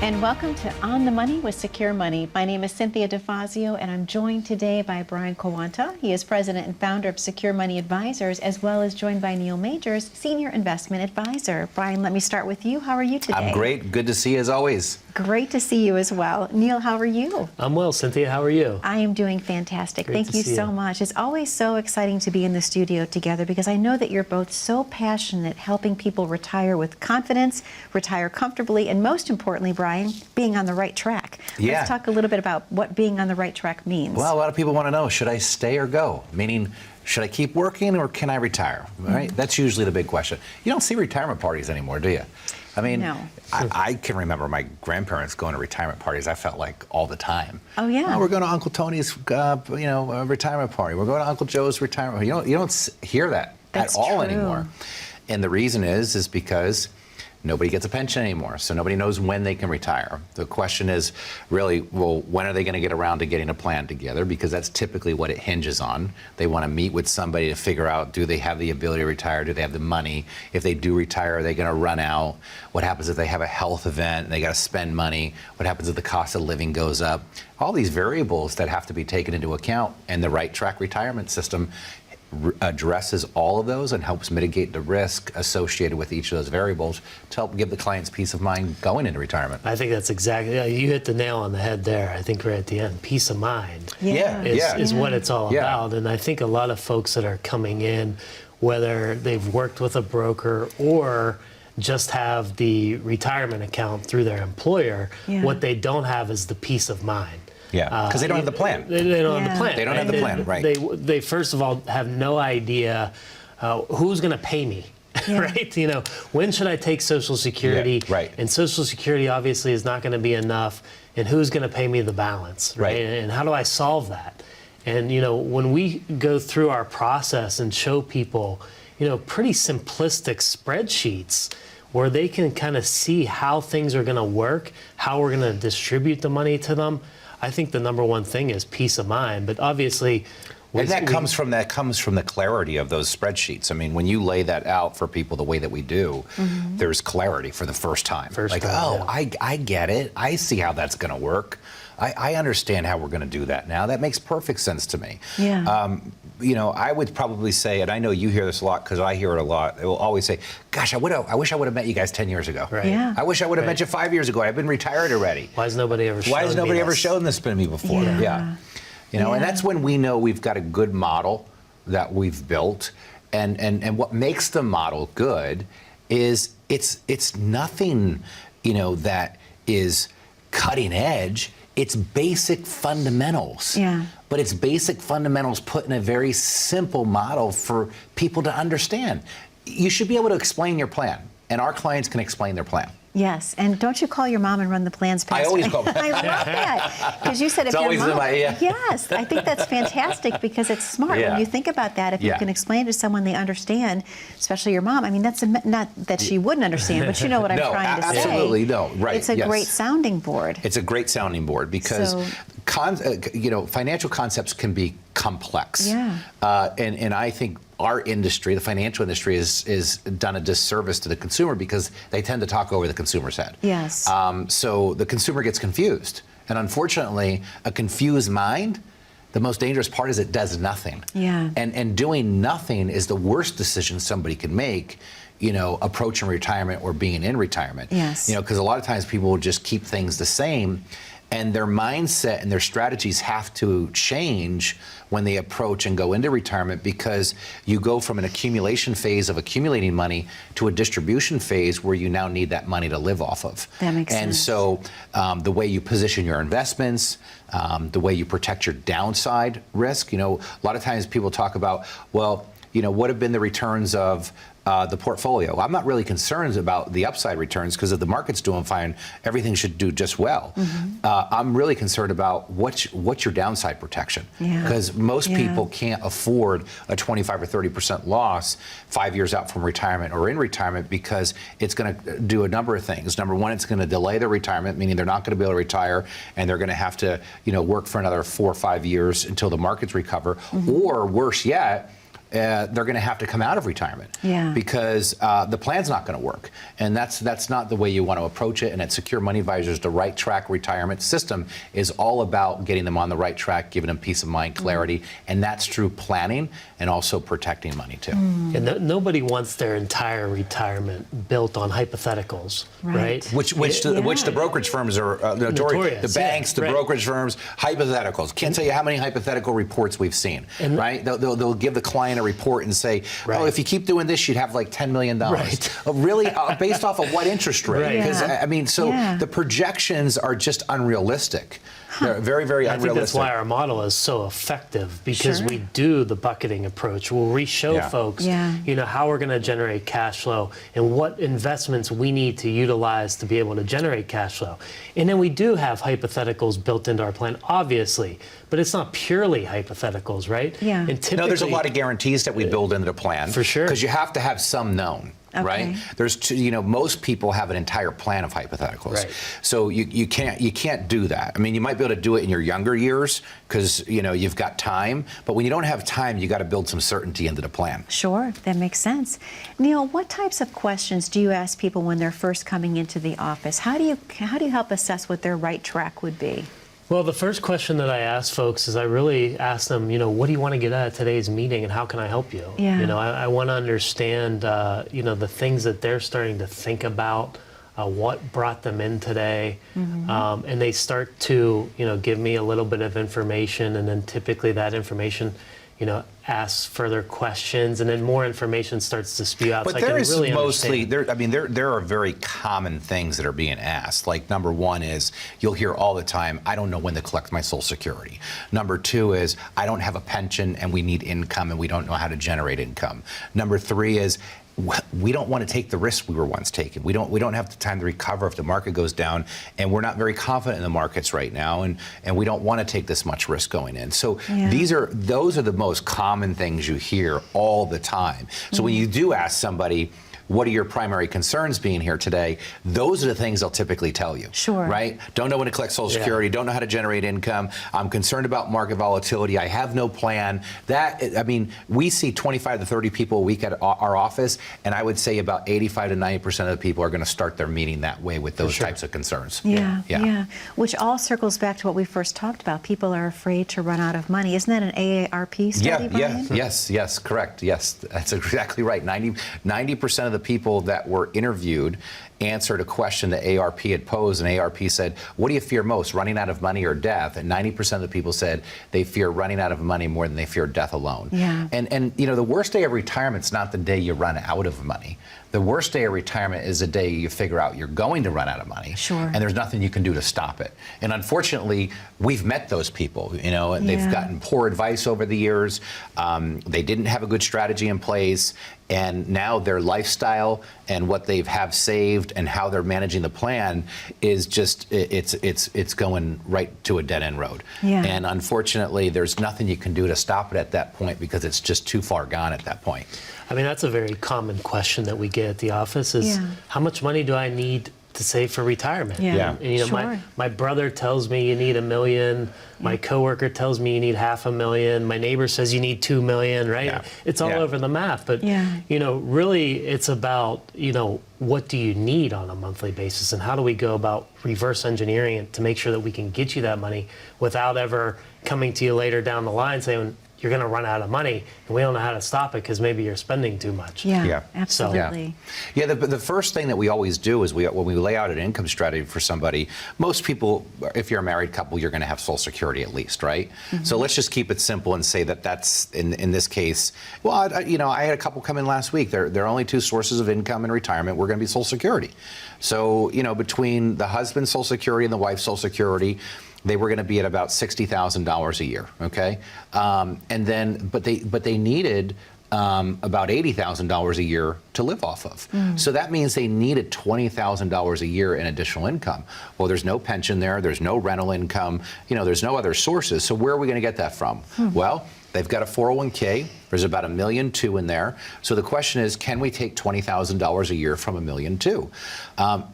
And welcome to On the Money with Secure Money. My name is Cynthia DeFazio, and I'm joined today by Brian Quaranta. He is president and founder of Secure Money Advisors, as well as joined by Neil Majors, senior investment advisor. Brian, let me start with you. How are you today? I'm great. Good to see you as always. Great to see you as well. Neil, how are you? I'm well, Cynthia. How are you? I am doing fantastic. Great Thank you so much. It's always so exciting to be in the studio together because I know that you're both so passionate helping people retire with confidence, retire comfortably, and most importantly, Brian, being on the right track. Yeah. Let's talk a little bit about what being on the right track means. Well, a lot of people want to know, should I stay or go? Meaning, should I keep working or can I retire? Right? That's usually the big question. You don't see retirement parties anymore, do you? I mean, no. I can remember my grandparents going to retirement parties. I felt like all the time. Oh yeah. Oh, we're going to Uncle Tony's, retirement party. We're going to Uncle Joe's retirement party. You don't hear that That's at all true. anymore. And the reason is because nobody gets a pension anymore, so nobody knows when they can retire. The question is really, well, when are they going to get around to getting a plan together? Because that's typically what it hinges on. They want to meet with somebody to figure out, do they have the ability to retire? Do they have the money? If they do retire, are they going to run out? What happens if they have a health event and they got to spend money? What happens if the cost of living goes up? All these variables that have to be taken into account, and the right track retirement system addresses all of those and helps mitigate the risk associated with each of those variables to help give the clients peace of mind going into retirement. I think that's exactly, you hit the nail on the head there. I think right at the end, peace of mind is what it's all about. And I think a lot of folks that are coming in, whether they've worked with a broker or just have the retirement account through their employer, what they don't have is the peace of mind. Yeah, because they don't have the plan. They don't have the plan. They don't have the plan, right. They first of all have no idea who's going to pay me, right? You know, when should I take Social Security? Yeah, right. And Social Security obviously is not going to be enough. And who's going to pay me the balance, right? And how do I solve that? And, you know, when we go through our process and show people, you know, pretty simplistic spreadsheets where they can kind of see how things are going to work, how we're going to distribute the money to them, I think the number one thing is peace of mind. But obviously, and that comes from the clarity of those spreadsheets. I mean, when you lay that out for people the way that we do, there's clarity for the first time. I get it. I see how that's going to work. I understand how we're going to do that now. That makes perfect sense to me. Yeah. You know, I would probably say, and I know you hear this a lot because I hear it a lot, they will always say, gosh, I wish I would have met you guys 10 years ago. Right. Yeah. I wish I would have met you 5 years ago. I've been retired already. Why has nobody ever shown this to me before? Yeah. You know, and that's when we know we've got a good model that we've built. And what makes the model good is it's nothing, you know, that is cutting edge. It's basic fundamentals. Yeah. But it's basic fundamentals put in a very simple model for people to understand. You should be able to explain your plan, and our clients can explain their plan. Yes, and don't you call your mom and run the plans past I always her. call her. I love that, because you said if It's your always mom, in my, yes, I think that's fantastic because it's smart when you think about that. If you can explain to someone they understand, especially your mom. I mean, that's not that she wouldn't understand, but you know what I'm trying to say. Absolutely, no, right. It's a great sounding board. It's a great sounding board because, financial concepts can be complex. Yeah. And I think our industry, the financial industry, is done a disservice to the consumer because they tend to talk over the consumer's head. Yes. So the consumer gets confused. And unfortunately, a confused mind, the most dangerous part is it does nothing. Yeah. And doing nothing is the worst decision somebody can make, you know, approaching retirement or being in retirement. Yes. You know, because a lot of times people will just keep things the same, and their mindset and their strategies have to change when they approach and go into retirement, because you go from an accumulation phase of accumulating money to a distribution phase where you now need that money to live off of. That makes sense. And so the way you position your investments, the way you protect your downside risk, you know, a lot of times people talk about, well, you know, what have been the returns of the portfolio. I'm not really concerned about the upside returns because if the market's doing fine, everything should do just well. I'm really concerned about what's your downside protection, because most people can't afford a 25 or 30% loss 5 years out from retirement or in retirement, because it's going to do a number of things. Number one, it's going to delay their retirement, meaning they're not going to be able to retire, and they're going to have to, work for another 4 or 5 years until the markets recover. Or worse yet, they're going to have to come out of retirement because the plan's not going to work, and that's not the way you want to approach it. And at Secure Money Advisors, the right track retirement system is all about getting them on the right track, giving them peace of mind, clarity, and that's through planning and also protecting money too. And nobody wants their entire retirement built on hypotheticals, right? Which the brokerage firms are notorious. The banks, the brokerage firms, hypotheticals. Can't tell you how many hypothetical reports we've seen, right? They'll give the client a report and say, oh, if you keep doing this, you'd have like $10 million. Really? Based off of what interest rate? Because the projections are just unrealistic. They're very, very unrealistic. I think that's why our model is so effective, because we do the bucketing approach. Where we show folks, how we're going to generate cash flow and what investments we need to utilize to be able to generate cash flow. And then we do have hypotheticals built into our plan, obviously, but it's not purely hypotheticals, right? And no, there's a lot of guarantees that we build into the plan. For sure. Because you have to have some known. Right? There's most people have an entire plan of hypotheticals. So you can't do that. I mean, you might be able to do it in your younger years because you've got time, but when you don't have time, you got to build some certainty into the plan. Sure, that makes sense. Neil, what types of questions do you ask people when they're first coming into the office? How do you help assess what their right track would be? Well, the first question that I ask folks is I really ask them, what do you want to get out of today's meeting and how can I help you? I want to understand, the things that they're starting to think about, what brought them in today. And they start to, give me a little bit of information, and then typically that information, asks further questions, and then more information starts to spew out. But so there I is can really mostly, understand. there are very common things that are being asked. Like number one is, you'll hear all the time, I don't know when to collect my Social Security. Number two is, I don't have a pension and we need income and we don't know how to generate income. Number three is, we don't want to take the risk we were once taking. We don't have the time to recover if the market goes down, and we're not very confident in the markets right now, and we don't want to take this much risk going in. So those are the most common things you hear all the time. So when you do ask somebody, what are your primary concerns being here today? Those are the things they'll typically tell you. Right? Don't know when to collect Social Security, don't know how to generate income, I'm concerned about market volatility, I have no plan. We see 25 to 30 people a week at our office, and I would say about 85 to 90% of the people are going to start their meeting that way with those types of concerns. Which all circles back to what we first talked about. People are afraid to run out of money. Isn't that an AARP study, Brian? Yes, correct. Yes, that's exactly right. 90% of the people that were interviewed answered a question that ARP had posed, and ARP said, what do you fear most, running out of money or death? And 90% of the people said they fear running out of money more than they fear death alone. And the worst day of retirement's not the day you run out of money. The worst day of retirement is the day you figure out you're going to run out of money, and there's nothing you can do to stop it. And unfortunately, we've met those people, and they've gotten poor advice over the years. They didn't have a good strategy in place, and now their lifestyle and what they have saved and how they're managing the plan is just, it's going right to a dead-end road. And unfortunately, there's nothing you can do to stop it at that point because it's just too far gone at that point. I mean, that's a very common question that we get at the office is, how much money do I need to save for retirement? And, my brother tells me you need $1 million. My coworker tells me you need $500,000. My neighbor says you need $2 million, right? It's all over the map. But, really it's about, what do you need on a monthly basis, and how do we go about reverse engineering it to make sure that we can get you that money without ever coming to you later down the line saying, you're going to run out of money, and we don't know how to stop it because maybe you're spending too much. Absolutely. The first thing that we always do is when we lay out an income strategy for somebody, most people, if you're a married couple, you're going to have Social Security at least, right? So let's just keep it simple and say that that's, in this case, well, I had a couple come in last week. There are only two sources of income in retirement. We're going to be Social Security. So, between the husband's Social Security and the wife's Social Security, they were going to be at about $60,000 a year, okay? And then, but they needed about $80,000 a year to live off of. So that means they needed $20,000 a year in additional income. Well, there's no pension there, there's no rental income, there's no other sources. So where are we going to get that from? Well, they've got a 401k. There's about $1.2 million in there. So the question is, can we take $20,000 a year from $1.2 million?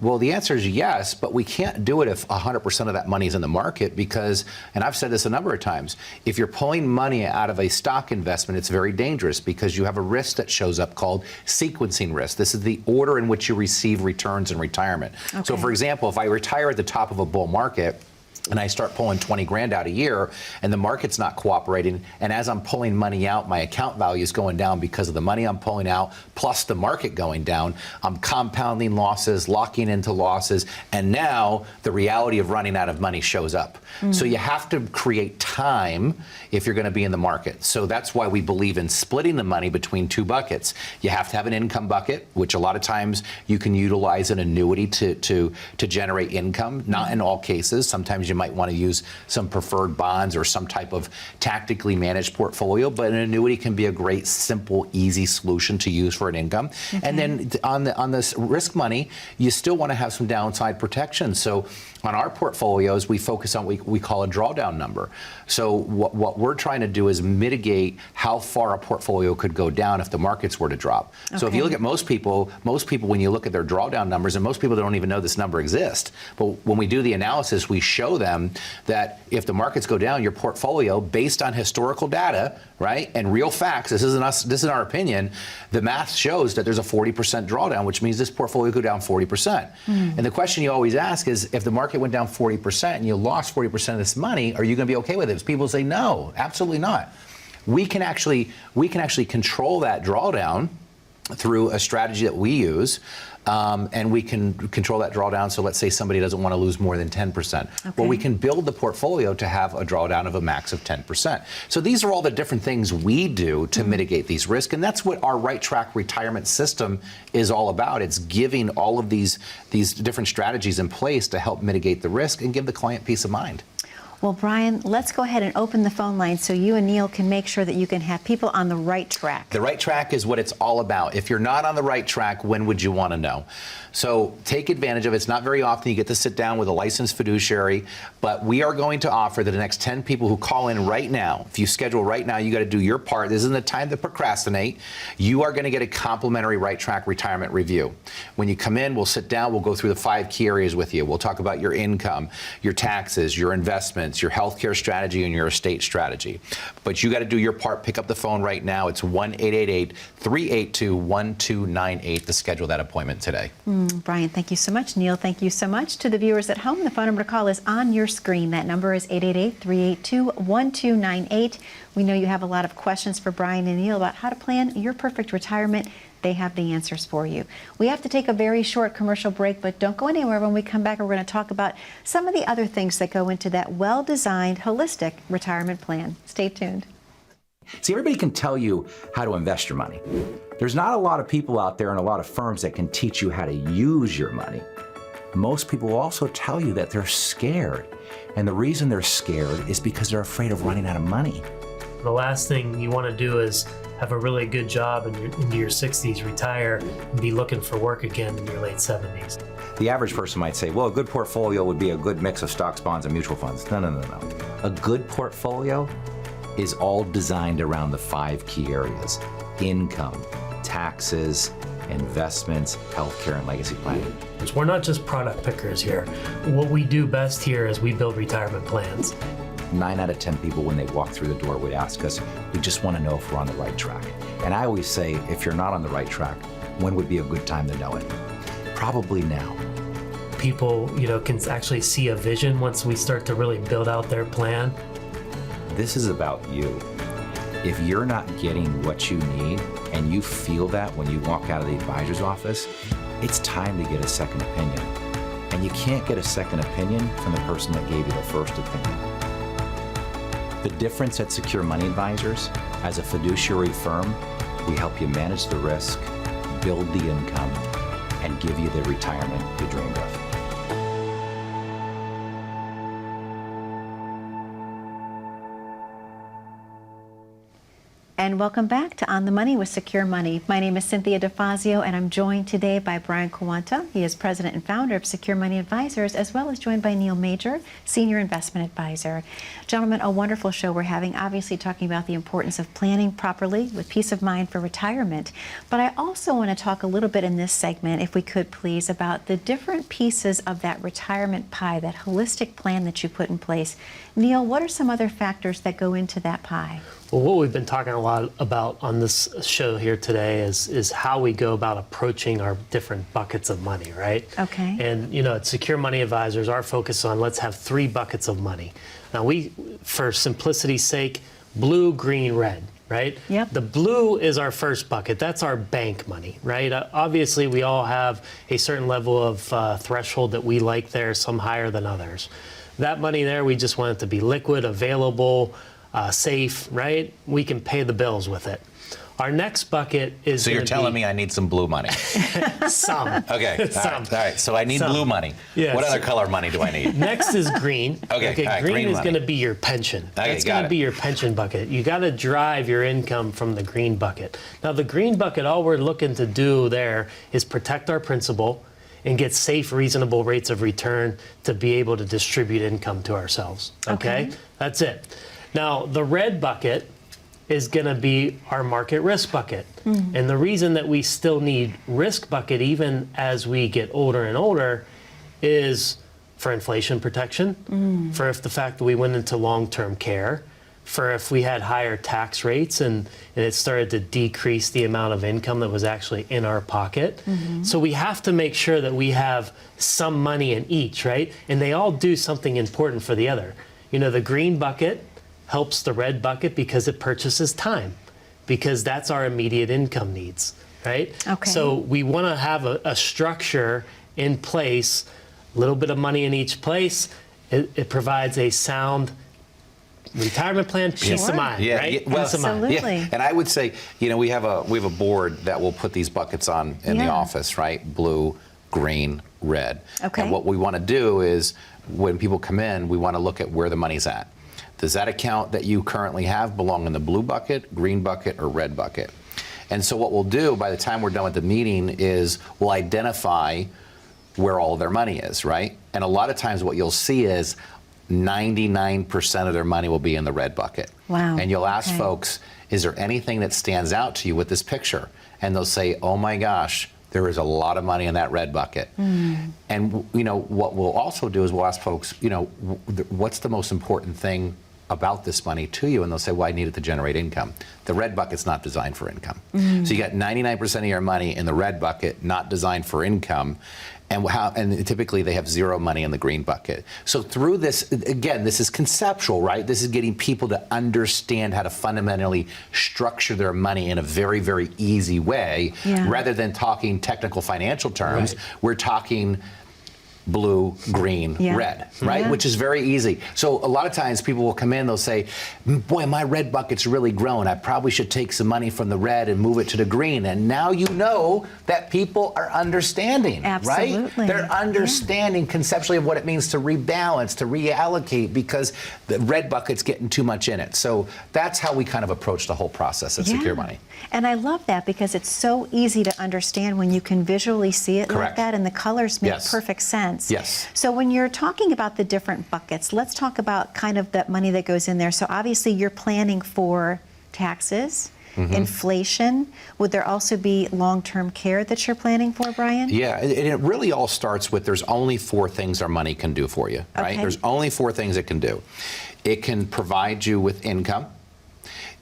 Well, the answer is yes, but we can't do it if 100% of that money is in the market because, and I've said this a number of times, if you're pulling money out of a stock investment, it's very dangerous because you have a risk that shows up called sequencing risk. This is the order in which you receive returns in retirement. Okay. So for example, if I retire at the top of a bull market, and I start pulling 20 grand out a year and the market's not cooperating, and as I'm pulling money out, my account value is going down because of the money I'm pulling out plus the market going down. I'm compounding losses, locking into losses, and now the reality of running out of money shows up. So you have to create time if you're going to be in the market. So that's why we believe in splitting the money between two buckets. You have to have an income bucket, which a lot of times you can utilize an annuity to generate income. Not in all cases. Sometimes you might want to use some preferred bonds or some type of tactically managed portfolio, but an annuity can be a great, simple, easy solution to use for an income. Okay. And then on this risk money, you still want to have some downside protection. So on our portfolios, we focus on what we call a drawdown number. So what we're trying to do is mitigate how far a portfolio could go down if the markets were to drop. Okay. So if you look at most people, when you look at their drawdown numbers, and most people don't even know this number exists, but when we do the analysis, we show them that if the markets go down, your portfolio, based on historical data, right, and real facts, this isn't us, this is our opinion, the math shows that there's a 40% drawdown, which means this portfolio could go down 40%. And the question you always ask is, if the market went down 40% and you lost 40% of this money, are you going to be okay with it? People say, no, absolutely not. We can actually control that drawdown through a strategy that we use, and we can control that drawdown. So let's say somebody doesn't want to lose more than 10%. Okay. Well, we can build the portfolio to have a drawdown of a max of 10%. So these are all the different things we do to mitigate these risks, and that's what our Right Track retirement system is all about. It's giving all of these different strategies in place to help mitigate the risk and give the client peace of mind. Well, Brian, let's go ahead and open the phone line so you and Neil can make sure that you can have people on the right track. The right track is what it's all about. If you're not on the right track, when would you want to know? So take advantage of it. It's not very often you get to sit down with a licensed fiduciary, but we are going to offer that the next 10 people who call in right now, if you schedule right now, you got to do your part. This isn't the time to procrastinate. You are going to get a complimentary Right Track retirement review. When you come in, we'll sit down, we'll go through the 5 key areas with you. We'll talk about your income, your taxes, your investments, your healthcare strategy, and your estate strategy. But you got to do your part. Pick up the phone right now. It's 1-888-382-1298 to schedule that appointment today. Brian, thank you so much. Neil, thank you so much. To the viewers at home, the phone number to call is on your screen. That number is 888-382-1298. We know you have a lot of questions for Brian and Neil about how to plan your perfect retirement. They have the answers for you. We have to take a very short commercial break, but don't go anywhere. When we come back, we're going to talk about some of the other things that go into that well-designed, holistic retirement plan. Stay tuned. See, everybody can tell you how to invest your money. There's not a lot of people out there and a lot of firms that can teach you how to use your money. Most people will also tell you that they're scared. And the reason they're scared is because they're afraid of running out of money. The last thing you want to do is have a really good job into your 60s, retire, and be looking for work again in your late 70s. The average person might say, well, a good portfolio would be a good mix of stocks, bonds, and mutual funds. No, no, no, no. A good portfolio is all designed around the 5 key areas: income, taxes, investments, healthcare, and legacy planning. We're not just product pickers here. What we do best here is we build retirement plans. 9 out of 10 people, when they walk through the door, would ask us, we just want to know if we're on the right track. And I always say, if you're not on the right track, when would be a good time to know it? Probably now. People, can actually see a vision once we start to really build out their plan. This is about you. If you're not getting what you need, and you feel that when you walk out of the advisor's office, it's time to get a second opinion. And you can't get a second opinion from the person that gave you the first opinion. The difference at Secure Money Advisors, as a fiduciary firm, we help you manage the risk, build the income, and give you the retirement you dreamed of. And welcome back to On the Money with Secure Money. My name is Cynthia DeFazio, and I'm joined today by Brian Quaranta. He is president and founder of Secure Money Advisors, as well as joined by Neil Major, senior investment advisor. Gentlemen, a wonderful show we're having, obviously talking about the importance of planning properly with peace of mind for retirement. But I also want to talk a little bit in this segment, if we could please, about the different pieces of that retirement pie, that holistic plan that you put in place. Neil, what are some other factors that go into that pie? Well, what we've been talking a lot about on this show here today is how we go about approaching our different buckets of money, right? Okay. And, at Secure Money Advisors, our focus on let's have 3 buckets of money. Now, we, for simplicity's sake, blue, green, red, right? Yep. The blue is our first bucket. That's our bank money, right? Obviously, we all have a certain level of threshold that we like there, some higher than others. That money there, we just want it to be liquid, available, safe, right? We can pay the bills with it. Our next bucket is So you're telling me I need some blue money. some. Okay. Some. All right. So I need Some. blue money. Yes. What other color money do I need? Next is green. Okay, all right, green green is money. going to be your pension. Okay, That's got going to it. be your pension bucket. You got to drive your income from the green bucket. Now, the green bucket, all we're looking to do there is protect our principal and get safe, reasonable rates of return to be able to distribute income to ourselves. Okay? That's it. Now, the red bucket is going to be our market risk bucket. And the reason that we still need risk bucket even as we get older and older is for inflation protection, for if the fact that we went into long-term care, for if we had higher tax rates and it started to decrease the amount of income that was actually in our pocket. So we have to make sure that we have some money in each, right? And they all do something important for the other. The green bucket helps the red bucket because it purchases time, because that's our immediate income needs, right? Okay. So we want to have a structure in place, a little bit of money in each place. It provides a sound retirement plan, peace of mind, right? Yeah, well, Peace of mind. Absolutely. Yeah. And I would say, we have a board that will put these buckets on in the Yeah. office, right? Blue, green, red. Okay. And what we want to do is when people come in, we want to look at where the money's at. Does that account that you currently have belong in the blue bucket, green bucket, or red bucket? And so what we'll do by the time we're done with the meeting is we'll identify where all their money is, right? And a lot of times what you'll see is 99% of their money will be in the red bucket. Wow. And you'll ask Okay. folks, is there anything that stands out to you with this picture? And they'll say, oh my gosh, there is a lot of money in that red bucket. And what we'll also do is we'll ask folks, what's the most important thing about this money to you? And they'll say, well, I need it to generate income. The red bucket's not designed for income. So you got 99% of your money in the red bucket, not designed for income. And typically they have 0 money in the green bucket. So through this, again, this is conceptual, right? This is getting people to understand how to fundamentally structure their money in a very, very easy way. Yeah. Rather than talking technical financial terms, Right. we're talking blue, green, Yeah. red, right? Yeah. Which is very easy. So a lot of times people will come in, they'll say, boy, my red bucket's really grown. I probably should take some money from the red and move it to the green. And now you know that people are understanding, right? Absolutely. They're understanding conceptually of what it means to rebalance, to reallocate, because the red bucket's getting too much in it. So that's how we kind of approach the whole process of Secure Money. And I love that because it's so easy to understand when you can visually see it Correct. like that, and the colors make Yes. perfect sense. Yes. So when you're talking about the different buckets, let's talk about kind of that money that goes in there. So obviously you're planning for taxes, inflation. Would there also be long-term care that you're planning for, Brian? Yeah, and it really all starts with there's only 4 things our money can do for you, right? Okay. There's only 4 things it can do. It can provide you with income.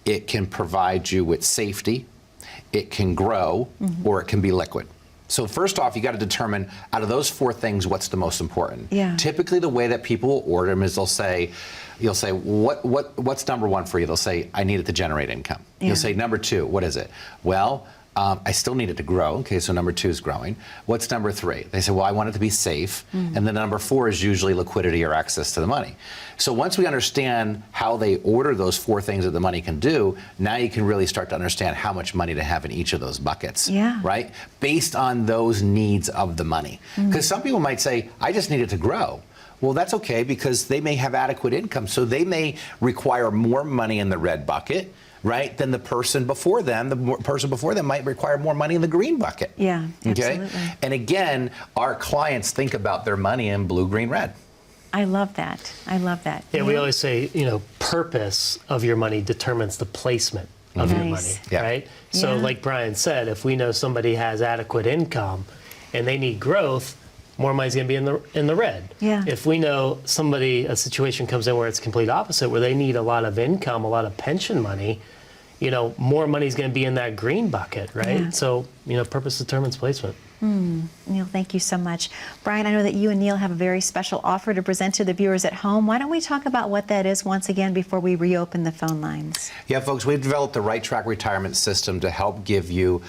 It can provide you with safety. It can grow, or it can be liquid. So first off, you got to determine out of those 4 things, what's the most important. Yeah. Typically, the way that people will order them is you'll say, what's number 1 for you? They'll say, I need it to generate income. Yeah. You'll say, number 2, what is it? Well, I still need it to grow. Okay, so number 2 is growing. What's number 3? They say, well, I want it to be safe. And then number 4 is usually liquidity or access to the money. So once we understand how they order those 4 things that the money can do, now you can really start to understand how much money to have in each of those buckets, Yeah. right? Based on those needs of the money. Because some people might say, I just need it to grow. Well, that's okay because they may have adequate income. So they may require more money in the red bucket, right, than the person before them. Person before them might require more money in the green bucket. Yeah, absolutely. And again, our clients think about their money in blue, green, red. I love that. I love that. Yeah, we always say, purpose of your money determines the placement of your money, Nice. Yeah. right? So Yeah. like Brian said, if we know somebody has adequate income and they need growth, more money's going to be in the red. Yeah. If we know a situation comes in where it's complete opposite, where they need a lot of income, a lot of pension money, more money's going to be in that green bucket, right? Yeah. So, purpose determines placement. Neil, thank you so much. Brian, I know that you and Neil have a very special offer to present to the viewers at home. Why don't we talk about what that is once again before we reopen the phone lines? Yeah, folks, we've developed the Right Track Retirement System to help give you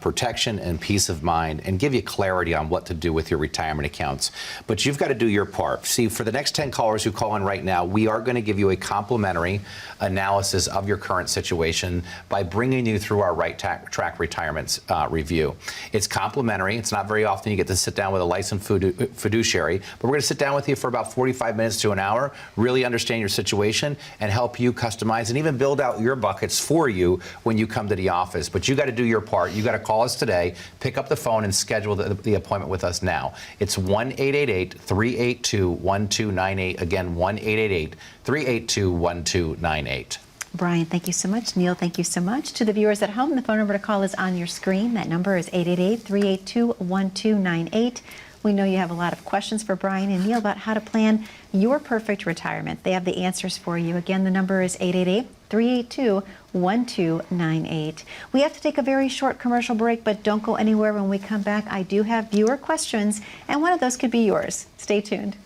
protection and peace of mind and give you clarity on what to do with your retirement accounts. But you've got to do your part. See, for the next 10 callers who call in right now, we are going to give you a complimentary analysis of your current situation by bringing you through our Right Track Retirement review. It's complimentary. It's not very often you get to sit down with a licensed fiduciary, but we're going to sit down with you for about 45 minutes to an hour, really understand your situation and help you customize and even build out your buckets for you when you come to the office. But you got to do your part. You got to call us today, pick up the phone and schedule the appointment with us now. It's 1-888-382-1298. Again, 1-888-382-1298. Brian, thank you so much. Neil, thank you so much. To the viewers at home, the phone number to call is on your screen. That number is 888-382-1298. We know you have a lot of questions for Brian and Neil about how to plan your perfect retirement. They have the answers for you. Again, the number is 888-382-1298. We have to take a very short commercial break, but don't go anywhere. When we come back, I do have viewer questions, and one of those could be yours. Stay tuned.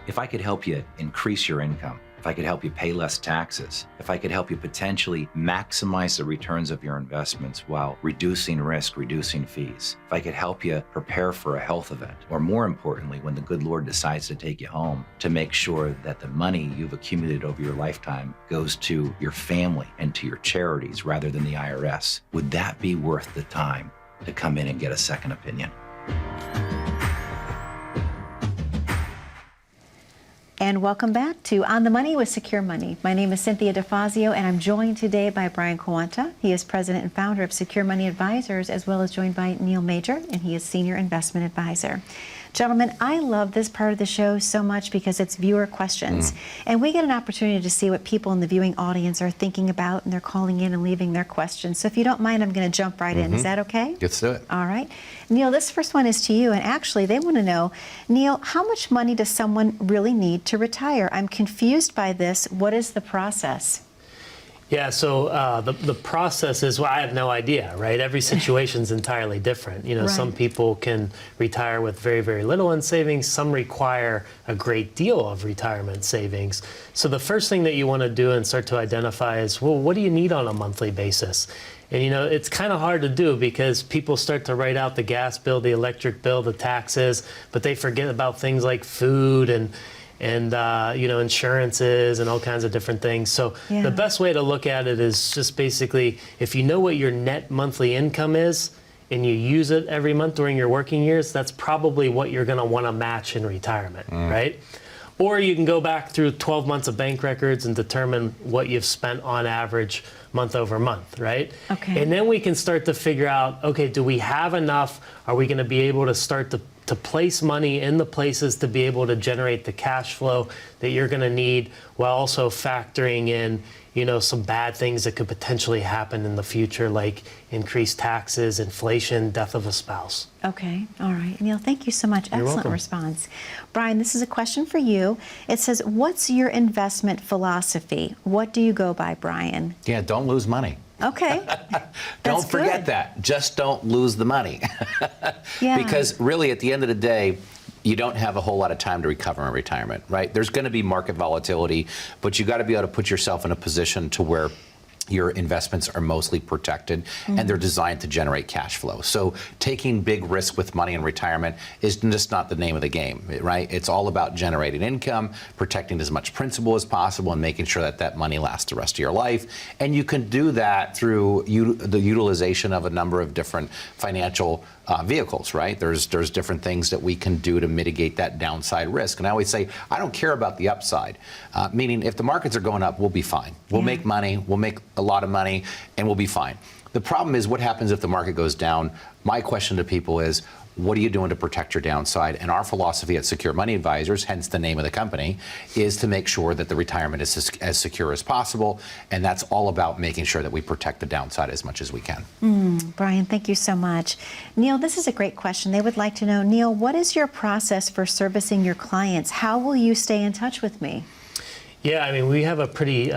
If I could help you increase your income, if I could help you pay less taxes, if I could help you potentially maximize the returns of your investments while reducing risk, reducing fees, if I could help you prepare for a health event, or more importantly, when the good Lord decides to take you home, to make sure that the money you've accumulated over your lifetime goes to your family and to your charities rather than the IRS, would that be worth the time to come in and get a second opinion? And welcome back to On the Money with Secure Money. My name is Cynthia DeFazio, and I'm joined today by Brian Quaranta. He is president and founder of Secure Money Advisors, as well as joined by Neil Major, and he is senior investment advisor. Gentlemen, I love this part of the show so much because it's viewer questions. And we get an opportunity to see what people in the viewing audience are thinking about, and they're calling in and leaving their questions. So if you don't mind, I'm going to jump right in. Is that okay? Let's do it. All right. Neil, this first one is to you. And actually, they want to know, Neil, how much money does someone really need to retire? I'm confused by this. What is the process? Yeah, so the process is, well, I have no idea, right? Every situation's entirely different. Right. Some people can retire with very, very little in savings. Some require a great deal of retirement savings. So the first thing that you want to do and start to identify is, well, what do you need on a monthly basis? And, it's kind of hard to do because people start to write out the gas bill, the electric bill, the taxes, but they forget about things like food and insurances and all kinds of different things. So the best way to look at it is just basically, if you know what your net monthly income is and you use it every month during your working years, that's probably what you're going to want to match in retirement, right? Or you can go back through 12 months of bank records and determine what you've spent on average month over month, right? Okay. And then we can start to figure out, okay, do we have enough? Are we going to be able to start to place money in the places to be able to generate the cash flow that you're going to need, while also factoring in, some bad things that could potentially happen in the future, like increased taxes, inflation, death of a spouse. Okay. All right. Neil, thank you so much. You're Excellent welcome. response. Brian, this is a question for you. It says, what's your investment philosophy? What do you go by, Brian? Yeah, don't lose money. Okay. Don't That's forget good. that. Just don't lose the money. Yeah. Because really, at the end of the day, you don't have a whole lot of time to recover in retirement, right? There's going to be market volatility, but you got to be able to put yourself in a position to where your investments are mostly protected, and they're designed to generate cash flow. So taking big risk with money in retirement is just not the name of the game, right? It's all about generating income, protecting as much principal as possible, and making sure that that money lasts the rest of your life. And you can do that through the utilization of a number of different financial vehicles, right? There's different things that we can do to mitigate that downside risk. And I always say, I don't care about the upside, meaning if the markets are going up, we'll be fine. We'll make money, we'll make a lot of money, and we'll be fine. The problem is what happens if the market goes down? My question to people is, what are you doing to protect your downside? And our philosophy at Secure Money Advisors, hence the name of the company, is to make sure that the retirement is as secure as possible. And that's all about making sure that we protect the downside as much as we can. Brian, thank you so much. Neil, this is a great question. They would like to know, Neil, what is your process for servicing your clients? How will you stay in touch with me? Yeah, I mean, we have a pretty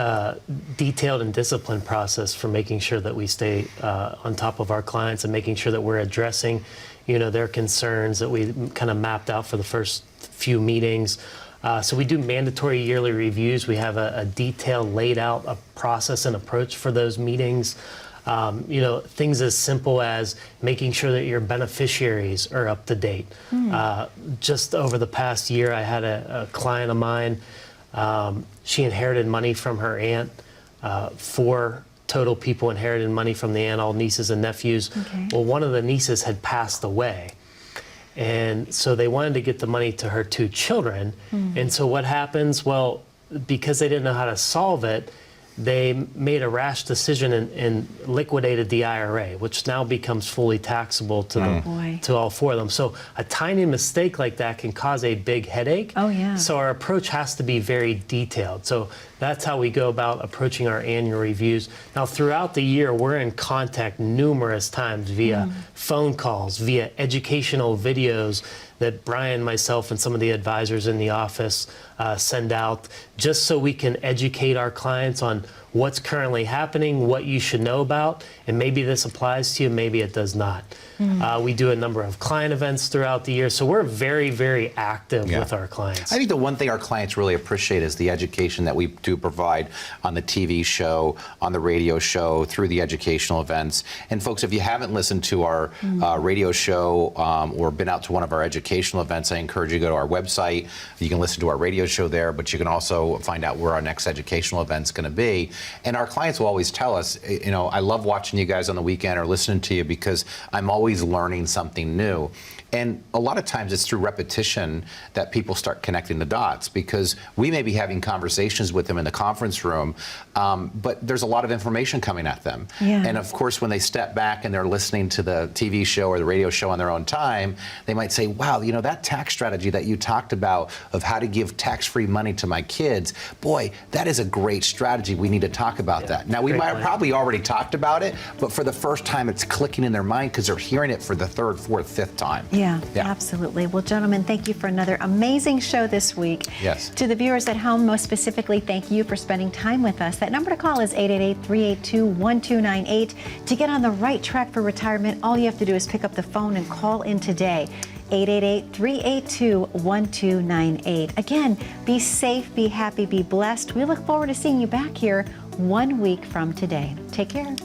detailed and disciplined process for making sure that we stay on top of our clients and making sure that we're addressing, their concerns that we kind of mapped out for the first few meetings. So we do mandatory yearly reviews. We have a detailed, laid out a process and approach for those meetings. Things as simple as making sure that your beneficiaries are up to date. Just over the past year, I had a client of mine. She inherited money from her aunt. 4 total people inherited money from the aunt, all nieces and nephews. Okay. Well, one of the nieces had passed away. And so they wanted to get the money to her 2 children. And so what happens? Well, because they didn't know how to solve it, they made a rash decision and liquidated the IRA, which now becomes fully taxable to to all 4 of them. So a tiny mistake like that can cause a big headache. Oh, yeah. So our approach has to be very detailed. So that's how we go about approaching our annual reviews. Now, throughout the year, we're in contact numerous times via phone calls, via educational videos that Brian, myself, and some of the advisors in the office send out, just so we can educate our clients on what's currently happening, what you should know about, and maybe this applies to you, maybe it does not. We do a number of client events throughout the year, so we're very, very active with our clients. I think the one thing our clients really appreciate is the education that we do provide on the TV show, on the radio show, through the educational events. And folks, if you haven't listened to our radio show or been out to one of our educational events, I encourage you to go to our website. You can listen to our radio show there, but you can also find out where our next educational event's going to be. And our clients will always tell us, I love watching you guys on the weekend or listening to you because I'm always learning something new. And a lot of times it's through repetition that people start connecting the dots, because we may be having conversations with them in the conference room, but there's a lot of information coming at them. And of course, when they step back and they're listening to the TV show or the radio show on their own time, they might say, wow, that tax strategy that you talked about of how to give tax-free money to my kids, boy, that is a great strategy. We need to talk about that. Now, we might have probably already talked about it, but for the first time, it's clicking in their mind because they're hearing it for the 3rd, 4th, 5th time. Yeah, absolutely. Well, gentlemen, thank you for another amazing show this week. Yes. To the viewers at home, most specifically, thank you for spending time with us. That number to call is 888-382-1298. To get on the right track for retirement, all you have to do is pick up the phone and call in today. 888-382-1298. Again, be safe, be happy, be blessed. We look forward to seeing you back here 1 week from today. Take care.